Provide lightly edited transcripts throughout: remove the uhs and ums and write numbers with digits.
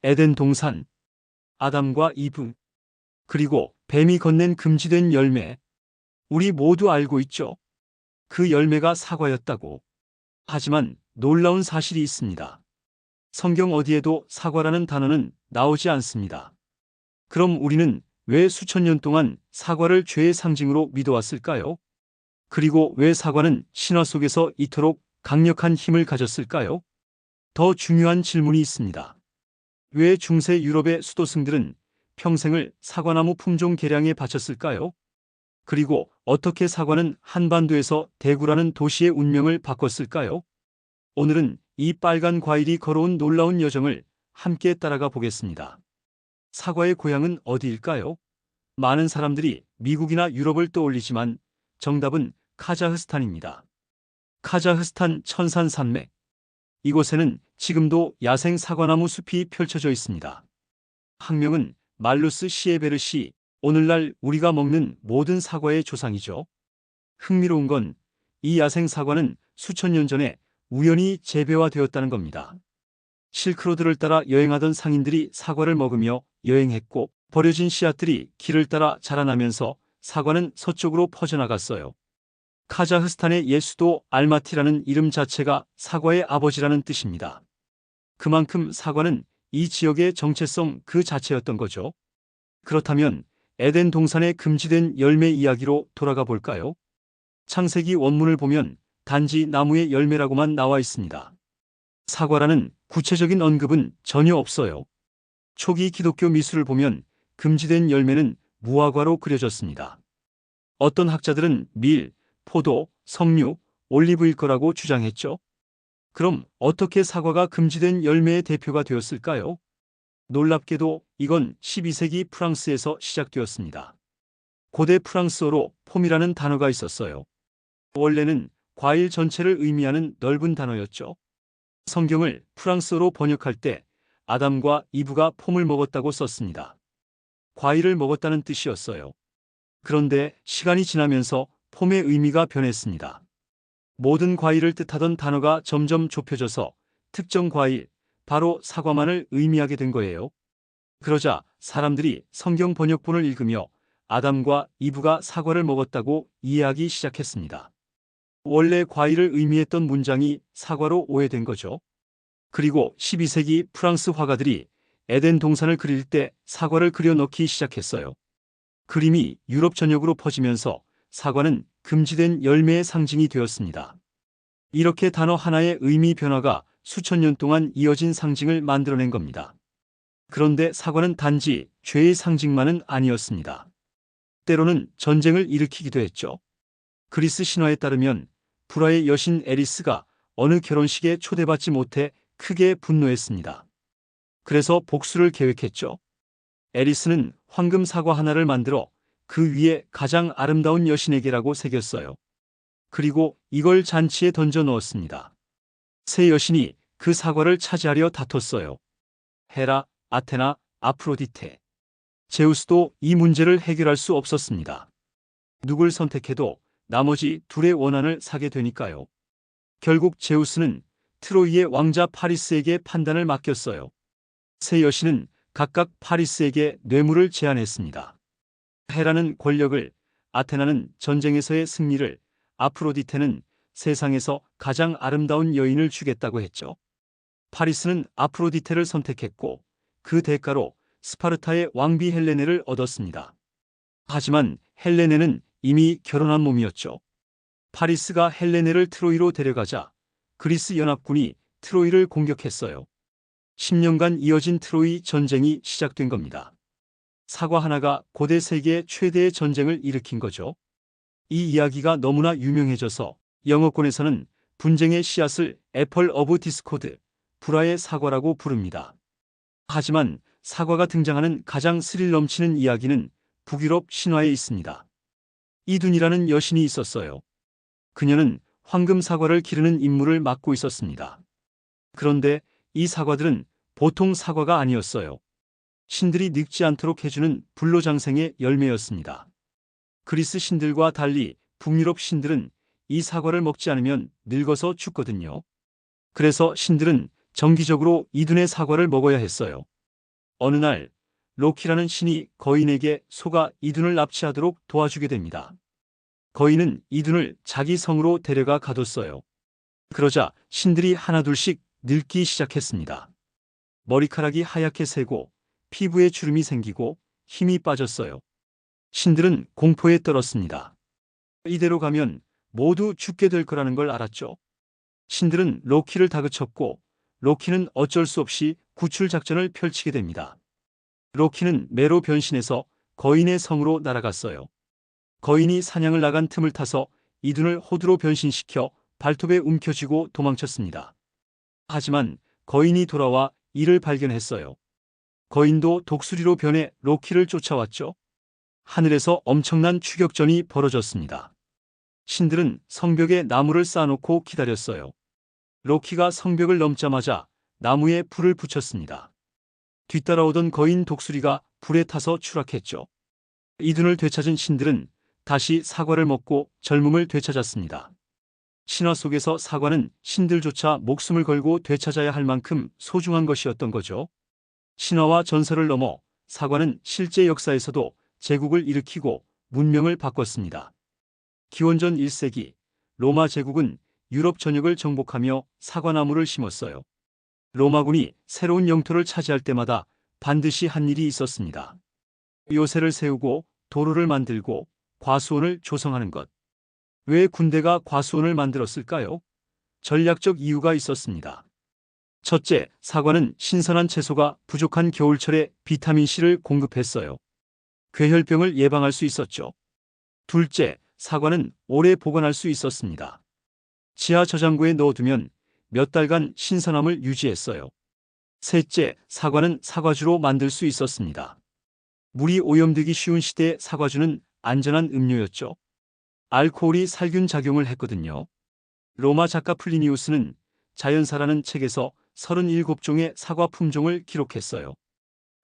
에덴 동산, 아담과 이브, 그리고 뱀이 건넨 금지된 열매. 우리 모두 알고 있죠? 그 열매가 사과였다고. 하지만 놀라운 사실이 있습니다. 성경 어디에도 사과라는 단어는 나오지 않습니다. 그럼 우리는 왜 수천 년 동안 사과를 죄의 상징으로 믿어왔을까요? 그리고 왜 사과는 신화 속에서 이토록 강력한 힘을 가졌을까요? 더 중요한 질문이 있습니다. 왜 중세 유럽의 수도승들은 평생을 사과나무 품종 개량에 바쳤을까요? 그리고 어떻게 사과는 한반도에서 대구라는 도시의 운명을 바꿨을까요? 오늘은 이 빨간 과일이 걸어온 놀라운 여정을 함께 따라가 보겠습니다. 사과의 고향은 어디일까요? 많은 사람들이 미국이나 유럽을 떠올리지만 정답은 카자흐스탄입니다. 카자흐스탄 천산산맥. 이곳에는 지금도 야생 사과나무 숲이 펼쳐져 있습니다. 학명은 말루스 시에베르시, 오늘날 우리가 먹는 모든 사과의 조상이죠. 흥미로운 건 이 야생 사과는 수천 년 전에 우연히 재배화되었다는 겁니다. 실크로드를 따라 여행하던 상인들이 사과를 먹으며 여행했고 버려진 씨앗들이 길을 따라 자라나면서 사과는 서쪽으로 퍼져나갔어요. 카자흐스탄의 옛 수도 알마티라는 이름 자체가 사과의 아버지라는 뜻입니다. 그만큼 사과는 이 지역의 정체성 그 자체였던 거죠. 그렇다면 에덴 동산의 금지된 열매 이야기로 돌아가 볼까요? 창세기 원문을 보면 단지 나무의 열매라고만 나와 있습니다. 사과라는 구체적인 언급은 전혀 없어요. 초기 기독교 미술을 보면 금지된 열매는 무화과로 그려졌습니다. 어떤 학자들은 밀, 포도, 석류, 올리브일 거라고 주장했죠. 그럼 어떻게 사과가 금지된 열매의 대표가 되었을까요? 놀랍게도 이건 12세기 프랑스에서 시작되었습니다. 고대 프랑스어로 폼이라는 단어가 있었어요. 원래는 과일 전체를 의미하는 넓은 단어였죠. 성경을 프랑스어로 번역할 때 아담과 이브가 폼을 먹었다고 썼습니다. 과일을 먹었다는 뜻이었어요. 그런데 시간이 지나면서 폼의 의미가 변했습니다. 모든 과일을 뜻하던 단어가 점점 좁혀져서 특정 과일, 바로 사과만을 의미하게 된 거예요. 그러자 사람들이 성경 번역본을 읽으며 아담과 이브가 사과를 먹었다고 이해하기 시작했습니다. 원래 과일을 의미했던 문장이 사과로 오해된 거죠. 그리고 12세기 프랑스 화가들이 에덴 동산을 그릴 때 사과를 그려 넣기 시작했어요. 그림이 유럽 전역으로 퍼지면서 사과는 금지된 열매의 상징이 되었습니다. 이렇게 단어 하나의 의미 변화가 수천 년 동안 이어진 상징을 만들어낸 겁니다. 그런데 사과는 단지 죄의 상징만은 아니었습니다. 때로는 전쟁을 일으키기도 했죠. 그리스 신화에 따르면 불화의 여신 에리스가 어느 결혼식에 초대받지 못해 크게 분노했습니다. 그래서 복수를 계획했죠. 에리스는 황금 사과 하나를 만들어 그 위에 가장 아름다운 여신에게라고 새겼어요. 그리고 이걸 잔치에 던져 넣었습니다. 세 여신이 그 사과를 차지하려 다퉜어요. 헤라, 아테나, 아프로디테. 제우스도 이 문제를 해결할 수 없었습니다. 누굴 선택해도 나머지 둘의 원한을 사게 되니까요. 결국 제우스는 트로이의 왕자 파리스에게 판단을 맡겼어요. 세 여신은 각각 파리스에게 뇌물을 제안했습니다. 헤라는 권력을, 아테나는 전쟁에서의 승리를, 아프로디테는 세상에서 가장 아름다운 여인을 주겠다고 했죠. 파리스는 아프로디테를 선택했고 그 대가로 스파르타의 왕비 헬레네를 얻었습니다. 하지만 헬레네는 이미 결혼한 몸이었죠. 파리스가 헬레네를 트로이로 데려가자 그리스 연합군이 트로이를 공격했어요. 10년간 이어진 트로이 전쟁이 시작된 겁니다. 사과 하나가 고대 세계의 최대의 전쟁을 일으킨 거죠. 이 이야기가 너무나 유명해져서 영어권에서는 분쟁의 씨앗을 애플 오브 디스코드, 불화의 사과라고 부릅니다. 하지만 사과가 등장하는 가장 스릴 넘치는 이야기는 북유럽 신화에 있습니다. 이둔이라는 여신이 있었어요. 그녀는 황금 사과를 기르는 임무를 맡고 있었습니다. 그런데 이 사과들은 보통 사과가 아니었어요. 신들이 늙지 않도록 해주는 불로장생의 열매였습니다. 그리스 신들과 달리 북유럽 신들은 이 사과를 먹지 않으면 늙어서 죽거든요. 그래서 신들은 정기적으로 이둔의 사과를 먹어야 했어요. 어느 날 로키라는 신이 거인에게 소가 이둔을 납치하도록 도와주게 됩니다. 거인은 이둔을 자기 성으로 데려가 가뒀어요. 그러자 신들이 하나둘씩 늙기 시작했습니다. 머리카락이 하얗게 새고 피부에 주름이 생기고 힘이 빠졌어요. 신들은 공포에 떨었습니다. 이대로 가면 모두 죽게 될 거라는 걸 알았죠. 신들은 로키를 다그쳤고 로키는 어쩔 수 없이 구출 작전을 펼치게 됩니다. 로키는 매로 변신해서 거인의 성으로 날아갔어요. 거인이 사냥을 나간 틈을 타서 이둔을 호두로 변신시켜 발톱에 움켜쥐고 도망쳤습니다. 하지만 거인이 돌아와 이를 발견했어요. 거인도 독수리로 변해 로키를 쫓아왔죠. 하늘에서 엄청난 추격전이 벌어졌습니다. 신들은 성벽에 나무를 쌓아놓고 기다렸어요. 로키가 성벽을 넘자마자 나무에 불을 붙였습니다. 뒤따라오던 거인 독수리가 불에 타서 추락했죠. 이둔을 되찾은 신들은 다시 사과를 먹고 젊음을 되찾았습니다. 신화 속에서 사과는 신들조차 목숨을 걸고 되찾아야 할 만큼 소중한 것이었던 거죠. 신화와 전설을 넘어 사과는 실제 역사에서도 제국을 일으키고 문명을 바꿨습니다. 기원전 1세기 로마 제국은 유럽 전역을 정복하며 사과나무를 심었어요. 로마군이 새로운 영토를 차지할 때마다 반드시 한 일이 있었습니다. 요새를 세우고 도로를 만들고 과수원을 조성하는 것. 왜 군대가 과수원을 만들었을까요? 전략적 이유가 있었습니다. 첫째, 사과는 신선한 채소가 부족한 겨울철에 비타민C를 공급했어요. 괴혈병을 예방할 수 있었죠. 둘째, 사과는 오래 보관할 수 있었습니다. 지하 저장고에 넣어두면 몇 달간 신선함을 유지했어요. 셋째, 사과는 사과주로 만들 수 있었습니다. 물이 오염되기 쉬운 시대에 사과주는 안전한 음료였죠. 알코올이 살균 작용을 했거든요. 로마 작가 플리니우스는 자연사라는 책에서 37종의 사과 품종을 기록했어요.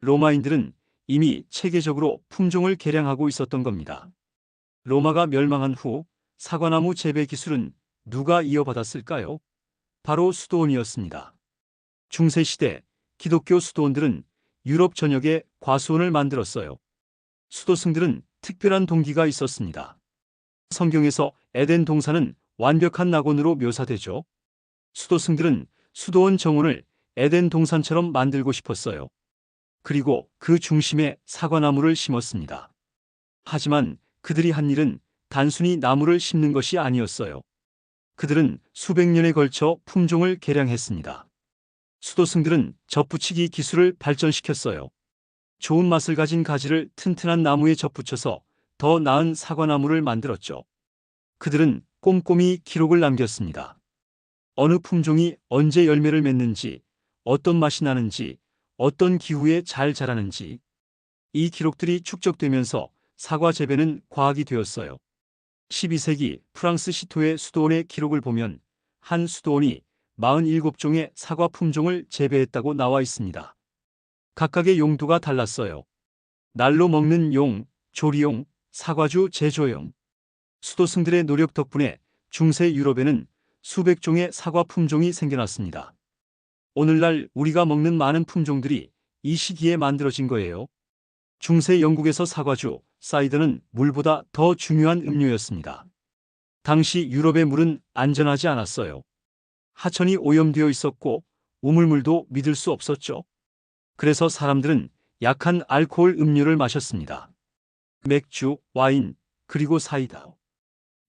로마인들은 이미 체계적으로 품종을 개량하고 있었던 겁니다. 로마가 멸망한 후 사과나무 재배 기술은 누가 이어받았을까요? 바로 수도원이었습니다. 중세시대 기독교 수도원들은 유럽 전역에 과수원을 만들었어요. 수도승들은 특별한 동기가 있었습니다. 성경에서 에덴 동산은 완벽한 낙원으로 묘사되죠. 수도승들은 수도원 정원을 에덴 동산처럼 만들고 싶었어요. 그리고 그 중심에 사과나무를 심었습니다. 하지만 그들이 한 일은 단순히 나무를 심는 것이 아니었어요. 그들은 수백 년에 걸쳐 품종을 개량했습니다. 수도승들은 접붙이기 기술을 발전시켰어요. 좋은 맛을 가진 가지를 튼튼한 나무에 접붙여서 더 나은 사과나무를 만들었죠. 그들은 꼼꼼히 기록을 남겼습니다. 어느 품종이 언제 열매를 맺는지, 어떤 맛이 나는지, 어떤 기후에 잘 자라는지. 이 기록들이 축적되면서 사과 재배는 과학이 되었어요. 12세기 프랑스 시토의 수도원의 기록을 보면 한 수도원이 47종의 사과 품종을 재배했다고 나와 있습니다. 각각의 용도가 달랐어요. 날로 먹는 용, 조리용, 사과주 제조용. 수도승들의 노력 덕분에 중세 유럽에는 수백 종의 사과 품종이 생겨났습니다. 오늘날 우리가 먹는 많은 품종들이 이 시기에 만들어진 거예요. 중세 영국에서 사과주, 사이더는 물보다 더 중요한 음료였습니다. 당시 유럽의 물은 안전하지 않았어요. 하천이 오염되어 있었고 우물물도 믿을 수 없었죠. 그래서 사람들은 약한 알코올 음료를 마셨습니다. 맥주, 와인, 그리고 사이다.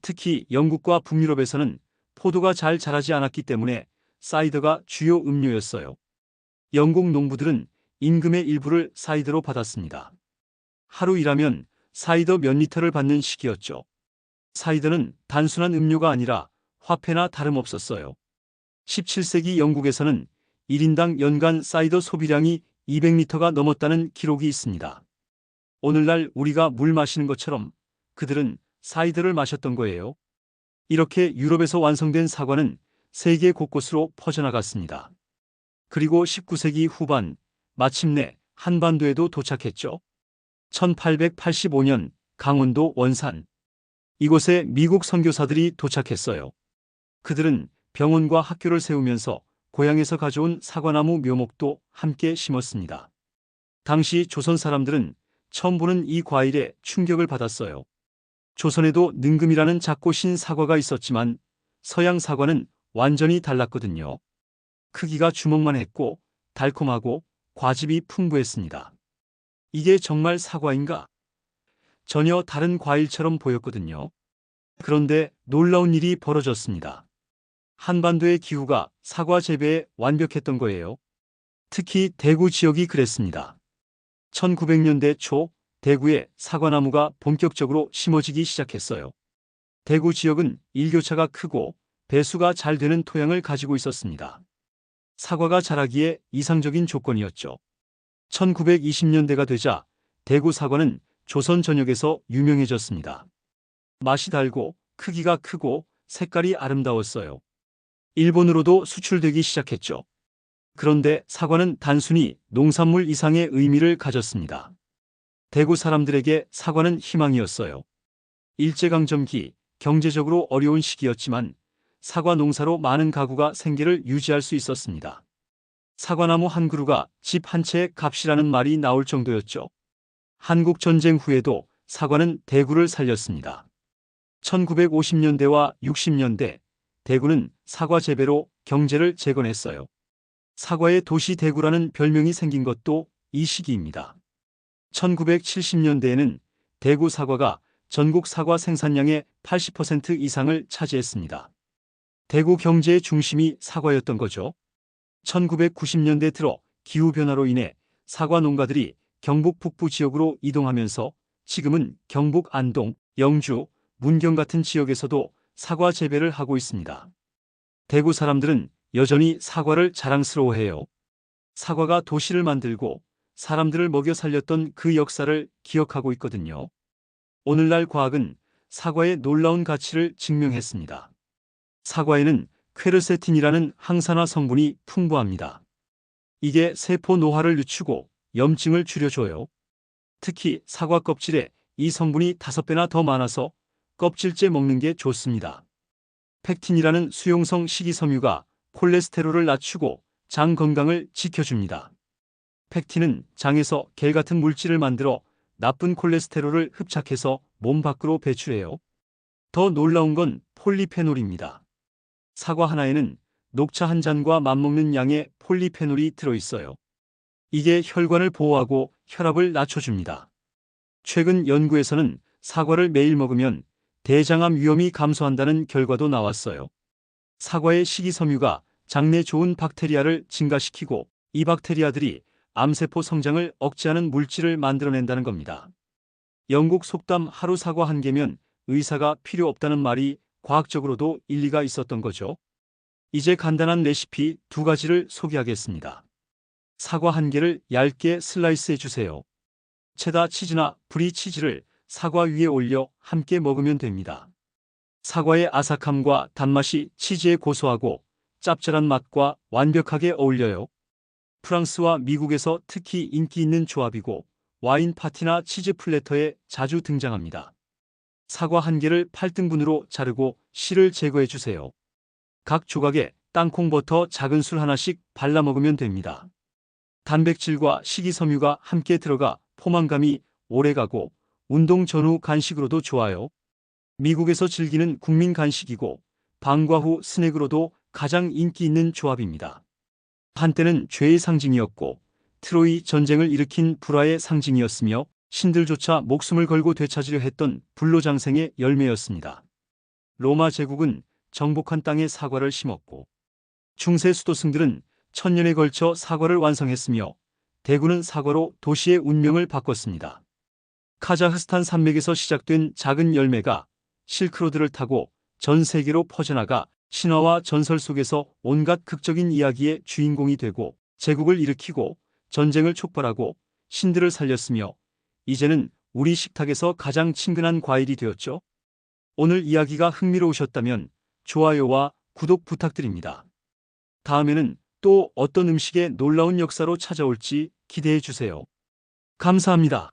특히 영국과 북유럽에서는 포도가 잘 자라지 않았기 때문에 사이더가 주요 음료였어요. 영국 농부들은 임금의 일부를 사이더로 받았습니다. 하루 일하면 사이더 몇 리터를 받는 시기였죠. 사이더는 단순한 음료가 아니라 화폐나 다름없었어요. 17세기 영국에서는 1인당 연간 사이더 소비량이 200리터가 넘었다는 기록이 있습니다. 오늘날 우리가 물 마시는 것처럼 그들은 사이더를 마셨던 거예요. 이렇게 유럽에서 완성된 사과는 세계 곳곳으로 퍼져나갔습니다. 그리고 19세기 후반 마침내 한반도에도 도착했죠. 1885년 강원도 원산. 이곳에 미국 선교사들이 도착했어요. 그들은 병원과 학교를 세우면서 고향에서 가져온 사과나무 묘목도 함께 심었습니다. 당시 조선 사람들은 처음 보는 이 과일에 충격을 받았어요. 조선에도 능금이라는 작고 신 사과가 있었지만 서양 사과는 완전히 달랐거든요. 크기가 주먹만 했고 달콤하고 과즙이 풍부했습니다. 이게 정말 사과인가? 전혀 다른 과일처럼 보였거든요. 그런데 놀라운 일이 벌어졌습니다. 한반도의 기후가 사과 재배에 완벽했던 거예요. 특히 대구 지역이 그랬습니다. 1900년대 초 대구에 사과나무가 본격적으로 심어지기 시작했어요. 대구 지역은 일교차가 크고 배수가 잘 되는 토양을 가지고 있었습니다. 사과가 자라기에 이상적인 조건이었죠. 1920년대가 되자 대구 사과는 조선 전역에서 유명해졌습니다. 맛이 달고 크기가 크고 색깔이 아름다웠어요. 일본으로도 수출되기 시작했죠. 그런데 사과는 단순히 농산물 이상의 의미를 가졌습니다. 대구 사람들에게 사과는 희망이었어요. 일제강점기 경제적으로 어려운 시기였지만 사과 농사로 많은 가구가 생계를 유지할 수 있었습니다. 사과나무 한 그루가 집 한 채의 값이라는 말이 나올 정도였죠. 한국 전쟁 후에도 사과는 대구를 살렸습니다. 1950년대와 60년대 대구는 사과 재배로 경제를 재건했어요. 사과의 도시 대구라는 별명이 생긴 것도 이 시기입니다. 1970년대에는 대구 사과가 전국 사과 생산량의 80% 이상을 차지했습니다. 대구 경제의 중심이 사과였던 거죠. 1990년대 들어 기후변화로 인해 사과 농가들이 경북 북부 지역으로 이동하면서 지금은 경북 안동, 영주, 문경 같은 지역에서도 사과 재배를 하고 있습니다. 대구 사람들은 여전히 사과를 자랑스러워해요. 사과가 도시를 만들고 사람들을 먹여 살렸던 그 역사를 기억하고 있거든요. 오늘날 과학은 사과의 놀라운 가치를 증명했습니다. 사과에는 퀘르세틴이라는 항산화 성분이 풍부합니다. 이게 세포 노화를 늦추고 염증을 줄여줘요. 특히 사과 껍질에 이 성분이 5배나 더 많아서 껍질째 먹는 게 좋습니다. 펙틴이라는 수용성 식이섬유가 콜레스테롤을 낮추고 장 건강을 지켜줍니다. 펙틴은 장에서 겔 같은 물질을 만들어 나쁜 콜레스테롤을 흡착해서 몸 밖으로 배출해요. 더 놀라운 건 폴리페놀입니다. 사과 하나에는 녹차 한 잔과 맞먹는 양의 폴리페놀이 들어있어요. 이게 혈관을 보호하고 혈압을 낮춰줍니다. 최근 연구에서는 사과를 매일 먹으면 대장암 위험이 감소한다는 결과도 나왔어요. 사과의 식이섬유가 장내 좋은 박테리아를 증가시키고 이 박테리아들이 암세포 성장을 억제하는 물질을 만들어낸다는 겁니다. 영국 속담 하루 사과 한 개면 의사가 필요 없다는 말이 과학적으로도 일리가 있었던 거죠. 이제 간단한 레시피 2가지를 소개하겠습니다. 사과 한 개를 얇게 슬라이스해 주세요. 체다 치즈나 브리 치즈를 사과 위에 올려 함께 먹으면 됩니다. 사과의 아삭함과 단맛이 치즈의 고소하고 짭짤한 맛과 완벽하게 어울려요. 프랑스와 미국에서 특히 인기 있는 조합이고 와인 파티나 치즈 플래터에 자주 등장합니다. 사과 한 개를 8등분으로 자르고 씨를 제거해 주세요. 각 조각에 땅콩 버터 작은 술 하나씩 발라 먹으면 됩니다. 단백질과 식이섬유가 함께 들어가 포만감이 오래가고 운동 전후 간식으로도 좋아요. 미국에서 즐기는 국민 간식이고 방과 후 스낵으로도 가장 인기 있는 조합입니다. 한때는 죄의 상징이었고 트로이 전쟁을 일으킨 불화의 상징이었으며 신들조차 목숨을 걸고 되찾으려 했던 불로장생의 열매였습니다. 로마 제국은 정복한 땅에 사과를 심었고 중세 수도승들은 천년에 걸쳐 사과를 완성했으며 대구는 사과로 도시의 운명을 바꿨습니다. 카자흐스탄 산맥에서 시작된 작은 열매가 실크로드를 타고 전 세계로 퍼져나가 신화와 전설 속에서 온갖 극적인 이야기의 주인공이 되고 제국을 일으키고 전쟁을 촉발하고 신들을 살렸으며 이제는 우리 식탁에서 가장 친근한 과일이 되었죠. 오늘 이야기가 흥미로우셨다면 좋아요와 구독 부탁드립니다. 다음에는 또 어떤 음식의 놀라운 역사로 찾아올지 기대해 주세요. 감사합니다.